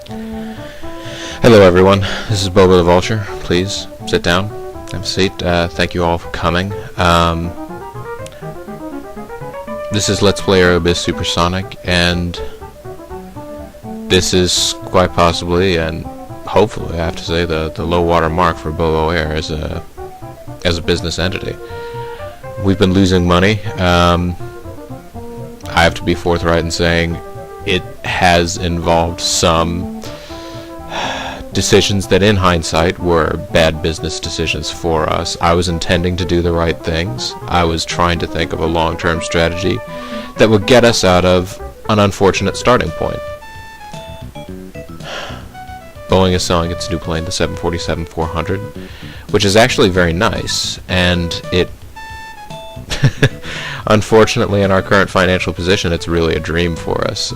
Hello everyone, this is Boba the Vulture. Please sit down, have a seat. Thank you all for coming. This is Let's Play Aerobiz Supersonic, and this is quite possibly, and hopefully I have to say, the low water mark for Bobo Air as a business entity. We've been losing money. I have to be forthright in saying it has involved some decisions that in hindsight were bad business decisions for us. I was intending to do the right things. I was trying to think of a long-term strategy that would get us out of an unfortunate starting point. Boeing is selling its new plane, the 747-400, which is actually very nice, and it unfortunately, in our current financial position, it's really a dream for us.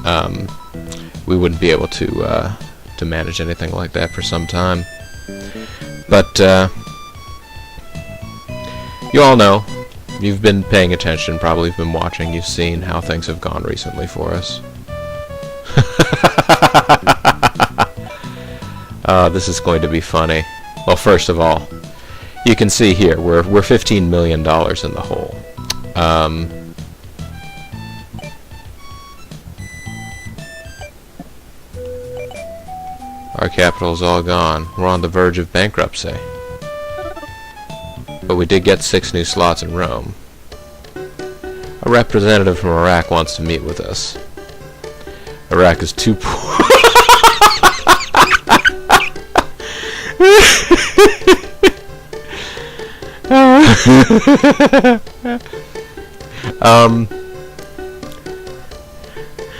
We wouldn't be able to manage anything like that for some time. But you all know, you've been paying attention, probably been watching, you've seen how things have gone recently for us. This is going to be funny. Well, first of all, you can see here, we're $15 million in the hole. Our capital's all gone. We're on the verge of bankruptcy. But we did get 6 new slots in Rome. A representative from Iraq wants to meet with us. Iraq is too poor.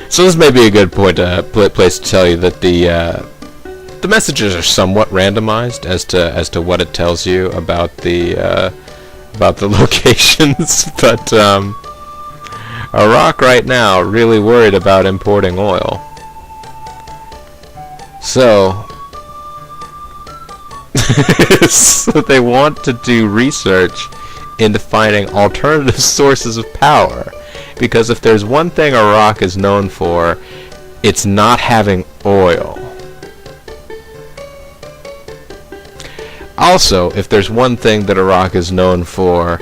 So this may be a good place to tell you that the messages are somewhat randomized as to what it tells you about the locations, but Iraq right now really worried about importing oil. So so they want to do research into finding alternative sources of power, because if there's one thing Iraq is known for, it's not having oil. Also, if there's one thing that Iraq is known for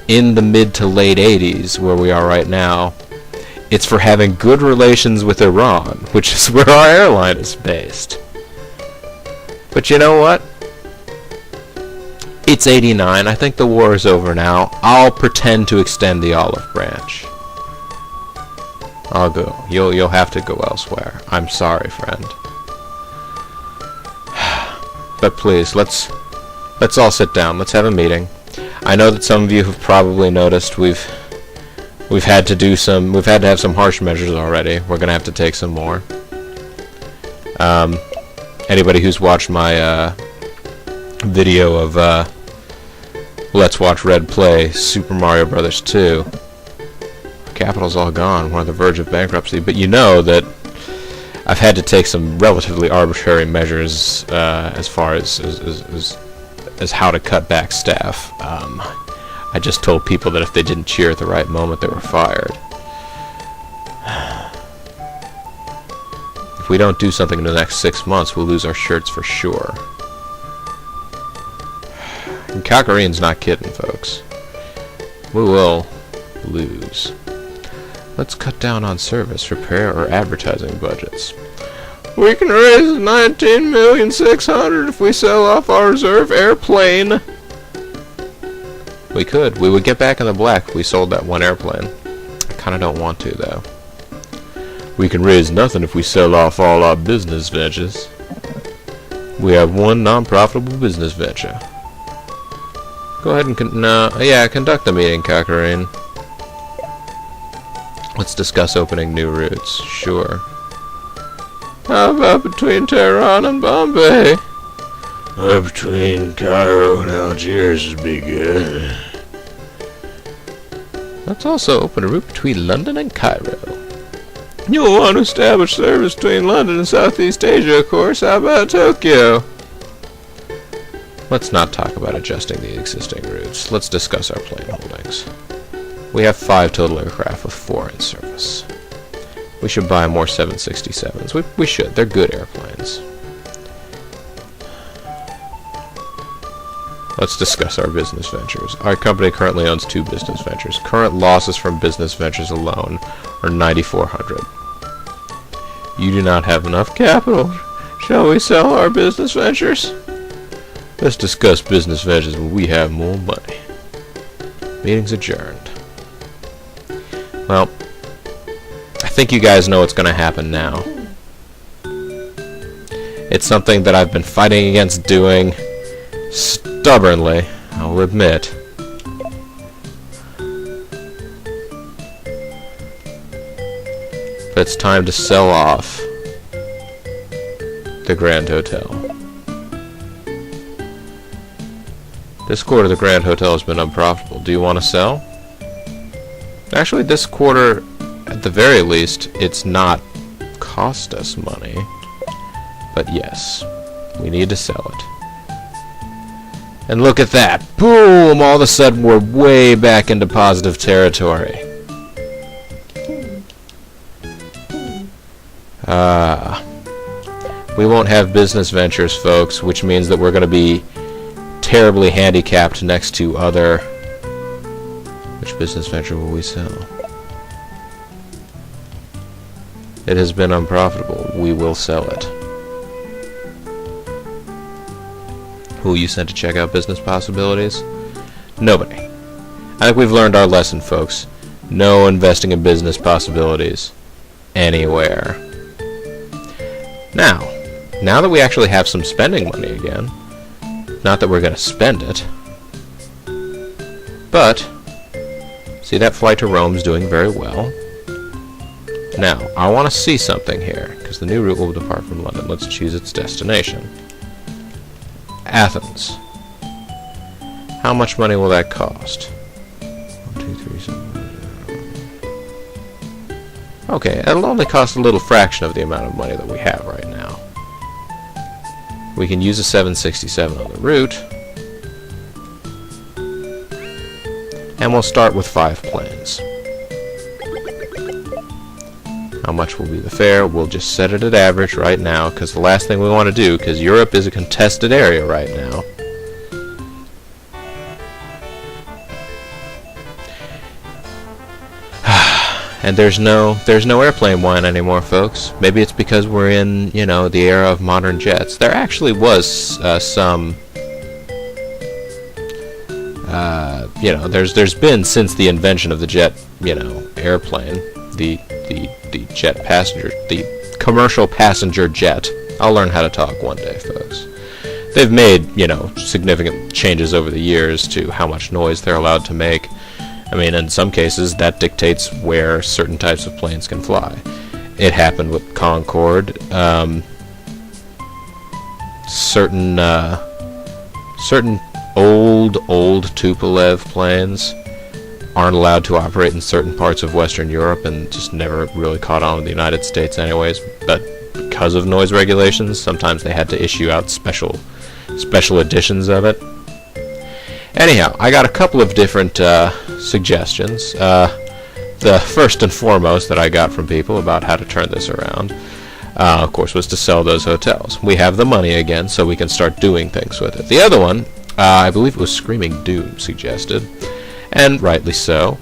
in the mid to late 80s, where we are right now, it's for having good relations with Iran, which is where our airline is based. But you know what? It's 89. I think the war is over now. I'll pretend to extend the olive branch. I'll go. You'll have to go elsewhere. I'm sorry, friend. But please, let's all sit down. Let's have a meeting. I know that some of you have probably noticed we've had to have some harsh measures already. We're gonna have to take some more. Anybody who's watched my video of Let's Watch Red play Super Mario Bros. 2. Capital's all gone. We're on the verge of bankruptcy. But you know that I've had to take some relatively arbitrary measures as far as how to cut back staff. I just told people that if they didn't cheer at the right moment, they were fired. If we don't do something in the next 6 months, we'll lose our shirts for sure. And Cockerine's not kidding, folks. We will lose. Let's cut down on service, repair, or advertising budgets. We can raise $19,600,000 if we sell off our reserve airplane. We could. We would get back in the black if we sold that one airplane. I kinda don't want to, though. We can raise nothing if we sell off all our business ventures. We have one non-profitable business venture. Go ahead and conduct the meeting, Cockerine. Let's discuss opening new routes. Sure. How about between Tehran and Bombay? Between Cairo and Algiers would be good. Let's also open a route between London and Cairo. You'll want to establish service between London and Southeast Asia, of course. How about Tokyo? Let's not talk about adjusting the existing routes. Let's discuss our plane holdings. We have 5 total aircraft with 4 in service. We should buy more 767s. We should. They're good airplanes. Let's discuss our business ventures. Our company currently owns 2 business ventures. Current losses from business ventures alone are 9,400. You do not have enough capital. Shall we sell our business ventures? Let's discuss business ventures when we have more money. Meeting's adjourned. Well, I think you guys know what's going to happen now. It's something that I've been fighting against doing stubbornly, I'll admit. But it's time to sell off the Grand Hotel. This quarter the Grand Hotel has been unprofitable. Do you want to sell? Actually, this quarter, at the very least, it's not cost us money. But yes, we need to sell it. And look at that! Boom! All of a sudden we're way back into positive territory. We won't have business ventures, folks, which means that we're going to be terribly handicapped next to other... Which business venture will we sell? It has been unprofitable. We will sell it. Who you sent to check out business possibilities? Nobody. I think we've learned our lesson, folks. No investing in business possibilities anywhere. Now that we actually have some spending money again, not that we're going to spend it, but see, that flight to Rome's doing very well. Now, I want to see something here, because the new route will depart from London. Let's choose its destination. Athens. How much money will that cost? 1, 2, 3, 7. Okay, it'll only cost a little fraction of the amount of money that we have right now. We can use a 767 on the route. And we'll start with 5 planes. How much will be the fare? We'll just set it at average right now, because the last thing we want to do, because Europe is a contested area right now. And there's no airplane wine anymore, folks. Maybe it's because we're in, you know, the era of modern jets. There actually was some, you know, there's been, since the invention of the jet, you know, airplane, the jet passenger, the commercial passenger jet. I'll learn how to talk one day, folks. They've made, you know, significant changes over the years to how much noise they're allowed to make. I mean, in some cases, that dictates where certain types of planes can fly. It happened with Concorde. Certain old Tupolev planes aren't allowed to operate in certain parts of Western Europe, and just never really caught on in the United States anyways. But because of noise regulations, sometimes they had to issue out special editions of it. Anyhow, I got a couple of different suggestions. The first and foremost that I got from people about how to turn this around, of course, was to sell those hotels. We have the money again, so we can start doing things with it. The other one, I believe it was Screaming Doom suggested, and rightly so.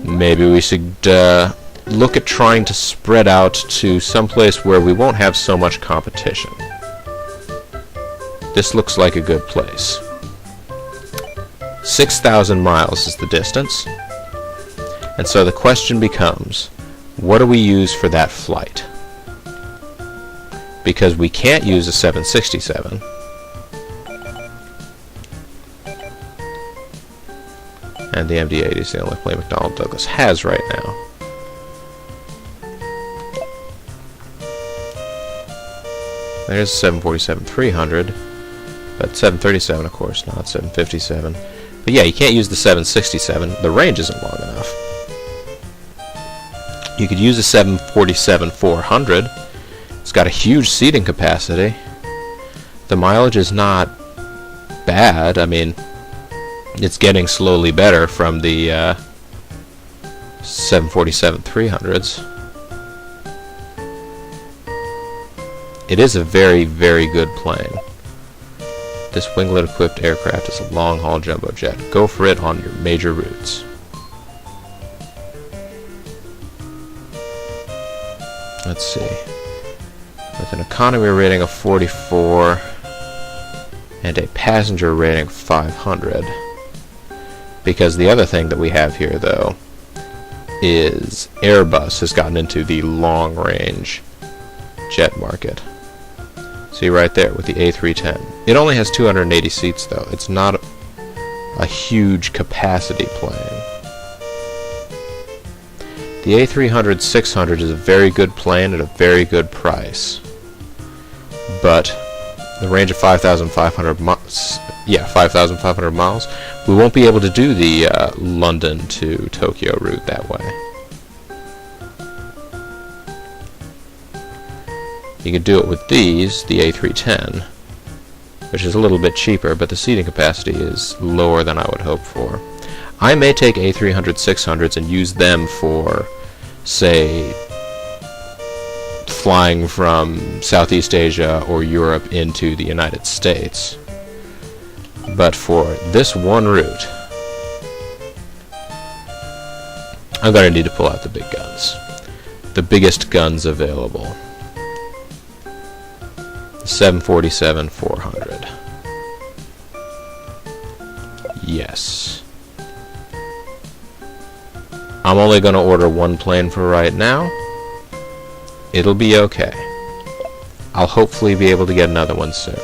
Maybe we should look at trying to spread out to someplace where we won't have so much competition. This looks like a good place. 6,000 miles is the distance. And so the question becomes, what do we use for that flight? Because we can't use a 767. And the MD-80 is the only plane McDonnell Douglas has right now. There's a 747-300, but 737, of course, not 757. But yeah, you can't use the 767. The range isn't long enough. You could use a 747-400. It's got a huge seating capacity. The mileage is not bad. I mean, it's getting slowly better from the 747-300s. It is a very, very good plane. This winglet-equipped aircraft is a long-haul jumbo jet. Go for it on your major routes. Let's see. With an economy rating of 44 and a passenger rating of 500. Because the other thing that we have here, though, is Airbus has gotten into the long-range jet market. See right there with the A310. It only has 280 seats, though. It's not a huge capacity plane. The A300-600 is a very good plane at a very good price. But the range of 5,500 miles, 5,500 miles, we won't be able to do the London to Tokyo route that way. You could do it with these, the A310, which is a little bit cheaper, but the seating capacity is lower than I would hope for. I may take A300-600s and use them for, say, flying from Southeast Asia or Europe into the United States. But for this one route, I'm going to need to pull out the big guns. The biggest guns available. 747-400. Yes. I'm only going to order one plane for right now. It'll be okay. I'll hopefully be able to get another one soon.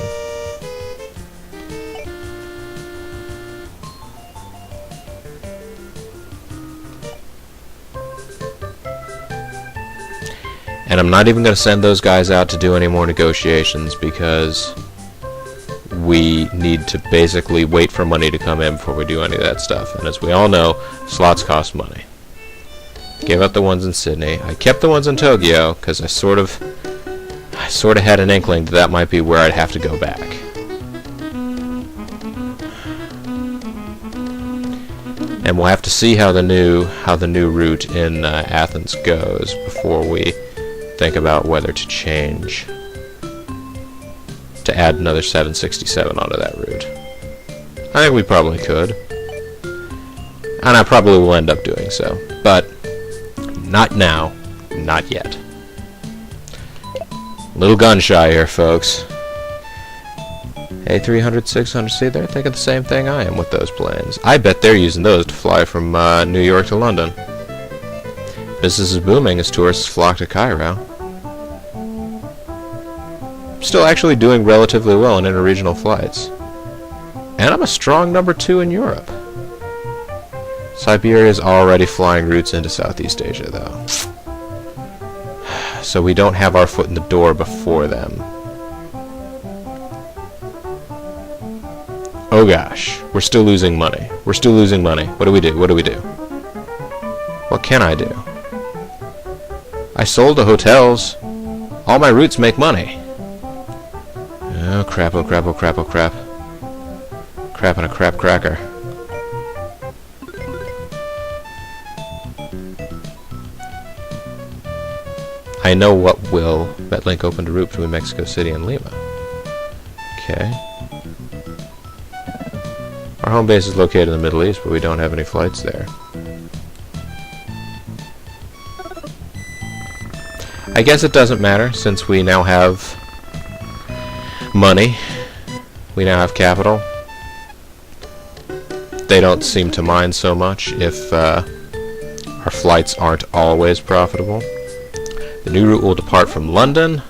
And I'm not even going to send those guys out to do any more negotiations because we need to basically wait for money to come in before we do any of that stuff. And as we all know, slots cost money. Gave up the ones in Sydney. I kept the ones in Tokyo because I sort of had an inkling that might be where I'd have to go back. And we'll have to see how the new route in Athens goes before we think about whether to change to add another 767 onto that route. I think we probably could, and I probably will end up doing so, but not now, not yet. Little gun shy here, folks. A300, 600, see, they're thinking the same thing I am with those planes. I bet they're using those to fly from New York to London. Business is booming as tourists flock to Cairo. Still actually doing relatively well in interregional flights. And I'm a strong number 2 in Europe. Siberia is already flying routes into Southeast Asia, though. So we don't have our foot in the door before them. Oh gosh, we're still losing money. We're still losing money. What do we do? What do we do? What can I do? I sold the hotels. All my routes make money. Oh crap, oh crap, oh crap, oh crap. Crap and a crap cracker. I know what will Metlink opened a route between Mexico City and Lima. Okay. Our home base is located in the Middle East, but we don't have any flights there. I guess it doesn't matter, since we now have money. We now have capital. They don't seem to mind so much if our flights aren't always profitable. The new route will depart from London,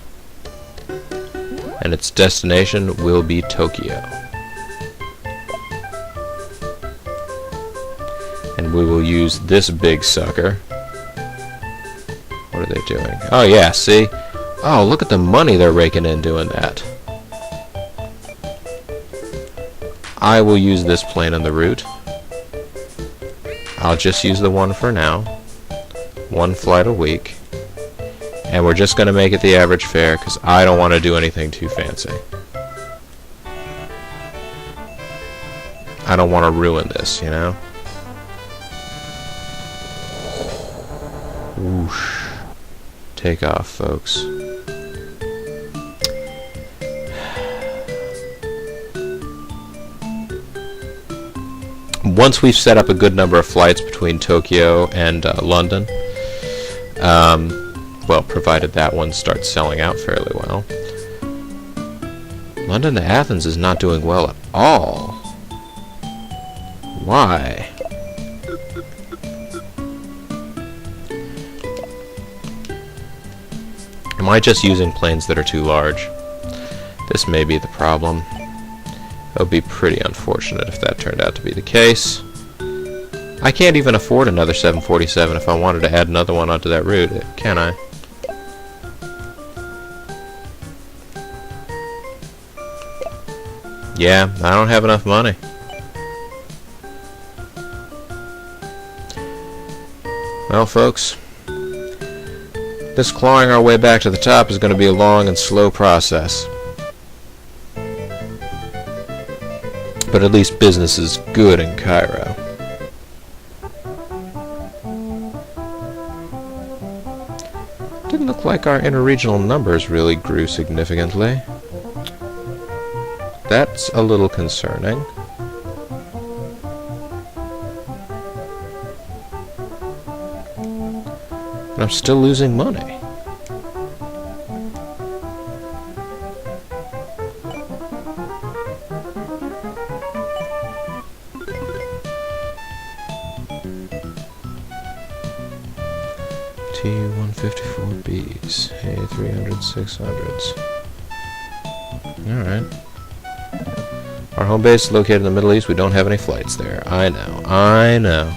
and its destination will be Tokyo. And we will use this big sucker. What are they doing? Oh yeah, see? Oh, look at the money they're raking in doing that. I will use this plane on the route. I'll just use the one for now. One flight a week. And we're just going to make it the average fare because I don't want to do anything too fancy. I don't want to ruin this, you know? Whoosh. Take off, folks. once we've set up a good number of flights between Tokyo and London, well, provided that one starts selling out fairly well. London to Athens is not doing well at all. Why? Am I just using planes that are too large? This may be the problem. It would be pretty unfortunate if that turned out to be the case. I can't even afford another 747 if I wanted to add another one onto that route, can I? Yeah, I don't have enough money. Well, folks, this clawing our way back to the top is going to be a long and slow process. But at least business is good in Cairo. Didn't look like our interregional numbers really grew significantly. That's a little concerning. And I'm still losing money. T-154Bs, A-300, 600s. Alright. Our home base is located in the Middle East. We don't have any flights there. I know. I know.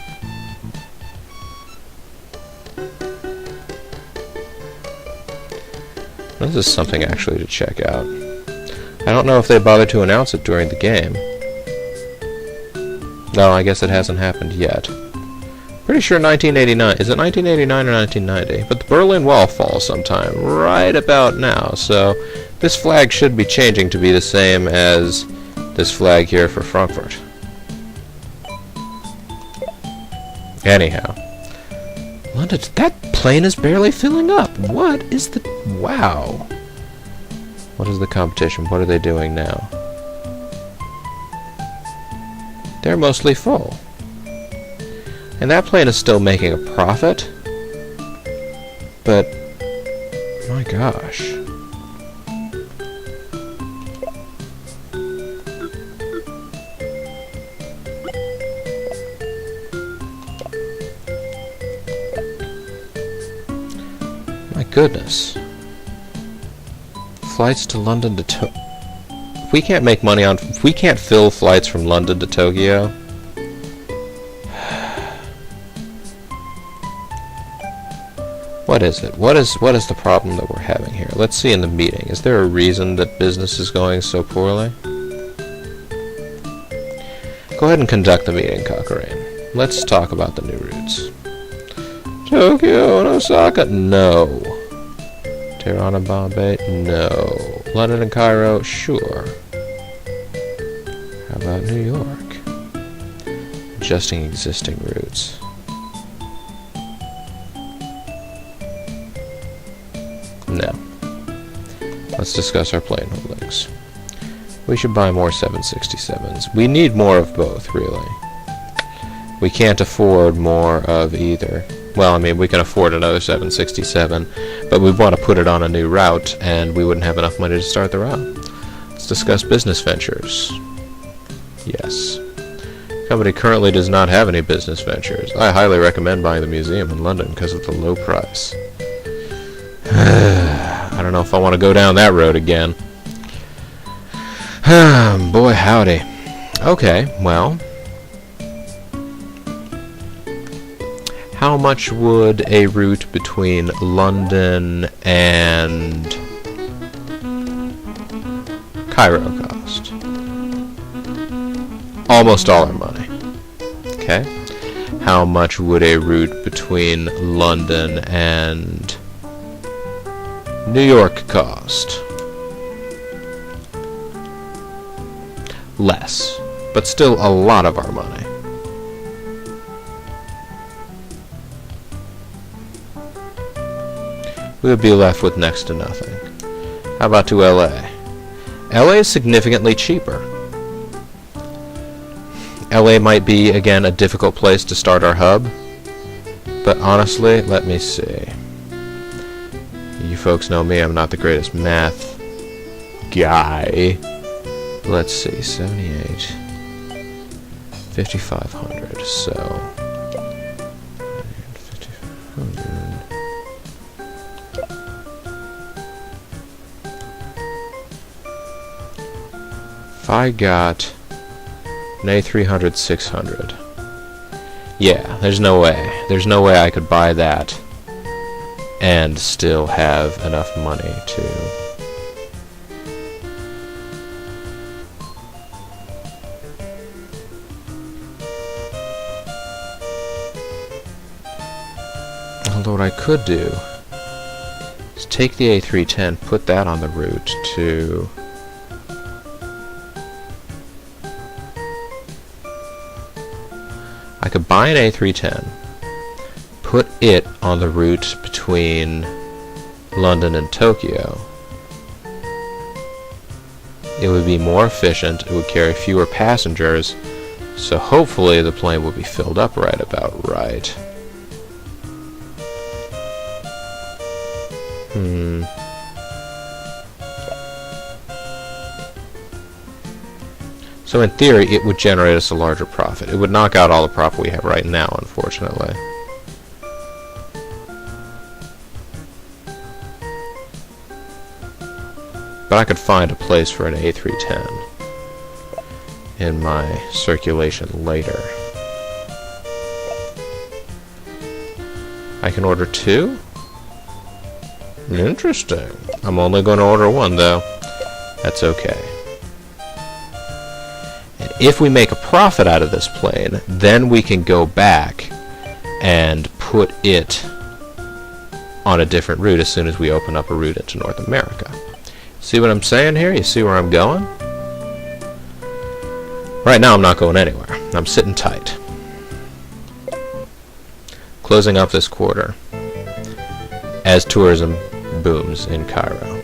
This is something actually to check out. I don't know if they bothered to announce it during the game. No, I guess it hasn't happened yet. Pretty sure 1989. Is it 1989 or 1990? But the Berlin Wall falls sometime right about now, so this flag should be changing to be the same as this flag here for Frankfurt. Anyhow. London, that plane is barely filling up. What is the... Wow. What is the competition? What are they doing now? They're mostly full. And that plane is still making a profit. But... my gosh. My goodness. Flights to London to Tokyo. We can't make money on... we can't fill flights from London to Tokyo. What is it? What is the problem that we're having here? Let's see in the meeting. Is there a reason that business is going so poorly? Go ahead and conduct the meeting, Cochrane. Let's talk about the new routes. Tokyo and Osaka? No. Tehran and Bombay? No. London and Cairo? Sure. How about New York? Adjusting existing routes. No. Let's discuss our plane holdings. We should buy more 767s. We need more of both, really. We can't afford more of either. Well, I mean, we can afford another 767, but we want to put it on a new route, and we wouldn't have enough money to start the route. Let's discuss business ventures. Yes. The company currently does not have any business ventures. I highly recommend buying the museum in London because of the low price. I don't know if I want to go down that road again. Boy, howdy. Okay, well... how much would a route between London and Cairo cost? Almost all our money. Okay. How much would a route between London and New York cost? Less, but still a lot of our money. We would be left with next to nothing. How about to LA? LA is significantly cheaper. LA might be, again, a difficult place to start our hub. But honestly, let me see. You folks know me, I'm not the greatest math guy. Let's see, 78. 5,500, so... 5,500. If I got an A300 600, yeah, there's no way. There's no way I could buy that and still have enough money to... Although what I could do is take the A310, put that on the route to... I could buy an A310, put it on the route between London and Tokyo. It would be more efficient, it would carry fewer passengers, so hopefully the plane would be filled up right about right. So in theory, it would generate us a larger profit. It would knock out all the profit we have right now, unfortunately. But I could find a place for an A310 in my circulation later. I can order 2? Interesting. I'm only going to order 1, though. That's okay. If we make a profit out of this plane, then we can go back and put it on a different route as soon as we open up a route into North America. See what I'm saying here? You see where I'm going? Right now I'm not going anywhere. I'm sitting tight. Closing up this quarter as tourism booms in Cairo.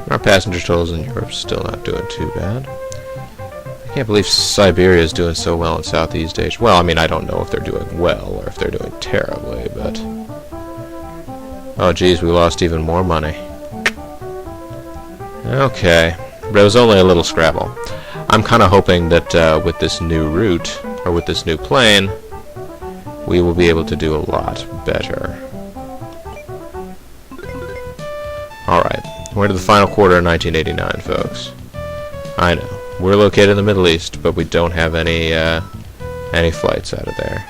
Our passenger totals in Europe still not doing too bad. I can't believe Siberia is doing so well in Southeast Asia. Well, I mean, I don't know if they're doing well or if they're doing terribly, but... Oh, geez, we lost even more money. Okay, but it was only a little Scrabble. I'm kind of hoping that with this new route, or with this new plane, we will be able to do a lot better. Alright. We're to the final quarter of 1989, folks. I know. We're located in the Middle East, but we don't have any flights out of there.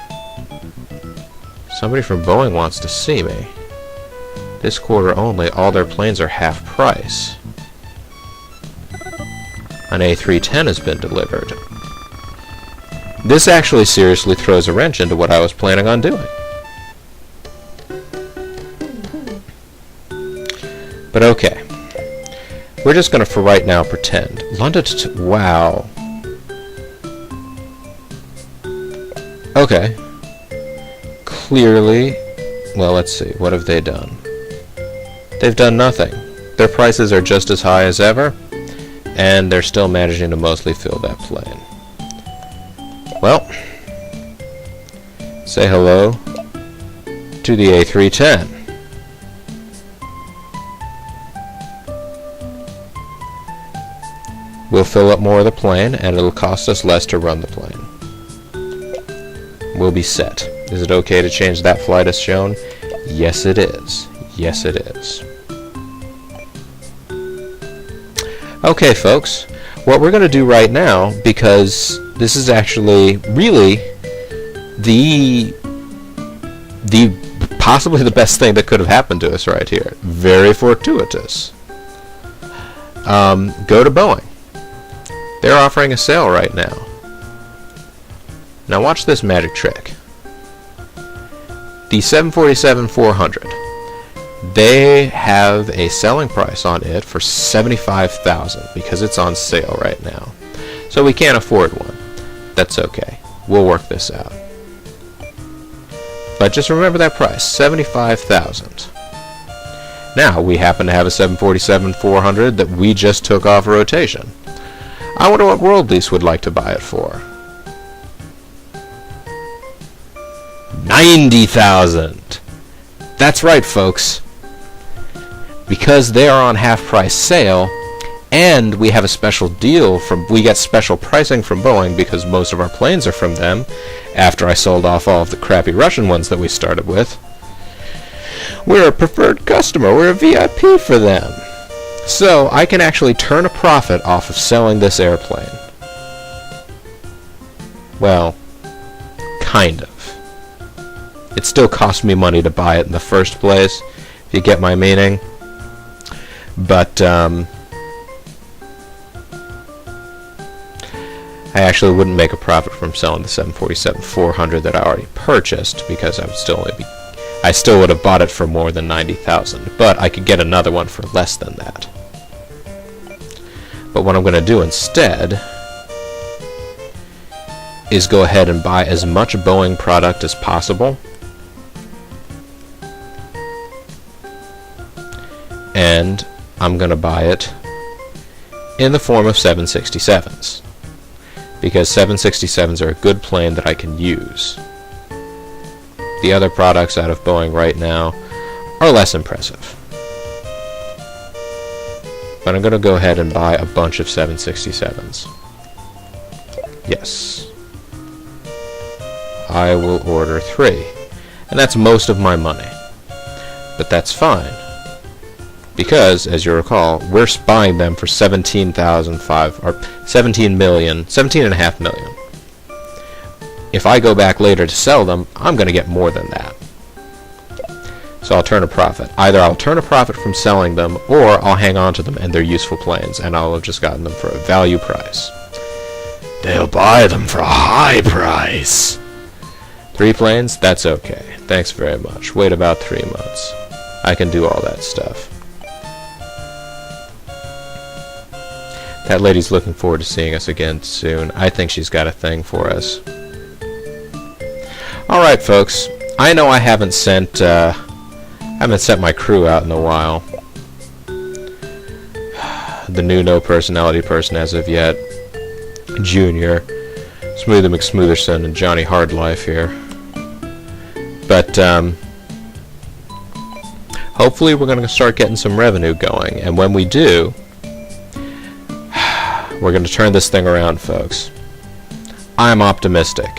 Somebody from Boeing wants to see me. This quarter only, all their planes are half price. An A310 has been delivered. This actually seriously throws a wrench into what I was planning on doing. But okay. We're just going to, for right now, pretend. London to... Wow. Okay. Clearly... Well, let's see. What have they done? They've done nothing. Their prices are just as high as ever, and they're still managing to mostly fill that plane. Well, say hello to the A310. We'll fill up more of the plane, and it'll cost us less to run the plane. We'll be set. Is it okay to change that flight as shown? Yes, it is. Yes, it is. Okay, folks. What we're going to do right now, because this is actually really the possibly the best thing that could have happened to us right here. Very fortuitous. Go to Boeing. They're offering a sale right now. Now watch this magic trick. The 747-400. They have a selling price on it for $75,000 because it's on sale right now. So we can't afford one. That's okay. We'll work this out. But just remember that price, $75,000. Now, we happen to have a 747-400 that we just took off rotation. I wonder what World Lease would like to buy it for. 90,000! That's right, folks. Because they are on half-price sale, and we have a special deal we get special pricing from Boeing because most of our planes are from them, after I sold off all of the crappy Russian ones that we started with. We're a preferred customer. We're a VIP for them. So I can actually turn a profit off of selling this airplane. Well, kind of. It still cost me money to buy it in the first place, if you get my meaning. But, I actually wouldn't make a profit from selling the 747-400 that I already purchased, because I still would have bought it for more than 90,000, but I could get another one for less than that. But what I'm going to do instead is go ahead and buy as much Boeing product as possible, and I'm going to buy it in the form of 767s, because 767s are a good plane that I can use. The other products out of Boeing right now are less impressive. But I'm going to go ahead and buy a bunch of 767s. Yes. I will order 3. And that's most of my money. But that's fine. Because, as you recall, we're buying them for 17.5 million. If I go back later to sell them, I'm going to get more than that. So I'll turn a profit. Either I'll turn a profit from selling them, or I'll hang on to them and they're useful planes, and I'll have just gotten them for a value price. They'll buy them for a high price. 3 planes? That's okay. Thanks very much. Wait about 3 months. I can do all that stuff. That lady's looking forward to seeing us again soon. I think she's got a thing for us. Alright, folks. I know I haven't sent my crew out in a while. The new no personality person as of yet. Junior. Smoother McSmootherson and Johnny Hardlife here. But, hopefully we're going to start getting some revenue going. And when we do, we're going to turn this thing around, folks. I'm optimistic.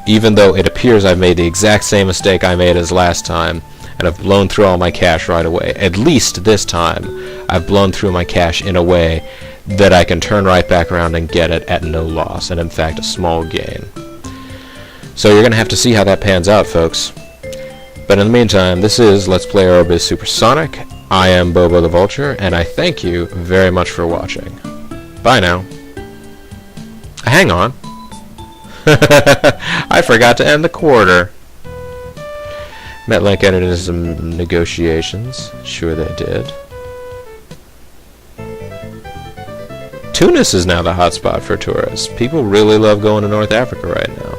Even though it appears I've made the exact same mistake I made as last time, and I've blown through all my cash right away. At least this time, I've blown through my cash in a way that I can turn right back around and get it at no loss, and in fact a small gain. So you're going to have to see how that pans out, folks. But in the meantime, this is Let's Play Aerobiz Supersonic. I am Bobo the Vulture, and I thank you very much for watching. Bye now. Hang on. I forgot to end the quarter. MetLink entered into some negotiations. Sure they did. Tunis is now the hotspot for tourists. People really love going to North Africa right now.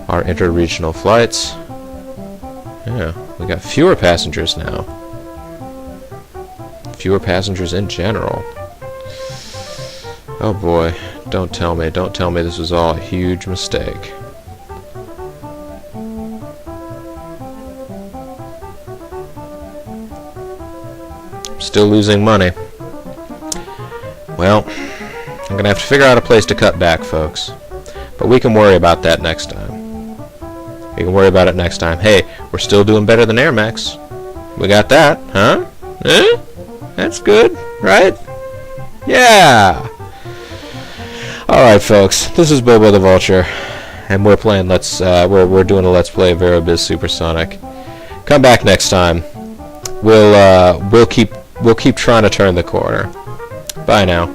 Our interregional flights. Yeah, we got fewer passengers now. Fewer passengers in general. Oh boy, don't tell me this was all a huge mistake. Still losing money. Well, I'm gonna have to figure out a place to cut back, folks. But we can worry about that next time. We can worry about it next time. Hey, we're still doing better than Air Max. We got that, huh? Eh? That's good, right? Yeah! Alright, folks, this is Bobo the Vulture, and we're playing we're doing a Let's Play of Aerobiz Supersonic. Come back next time. We'll keep trying to turn the corner. Bye now.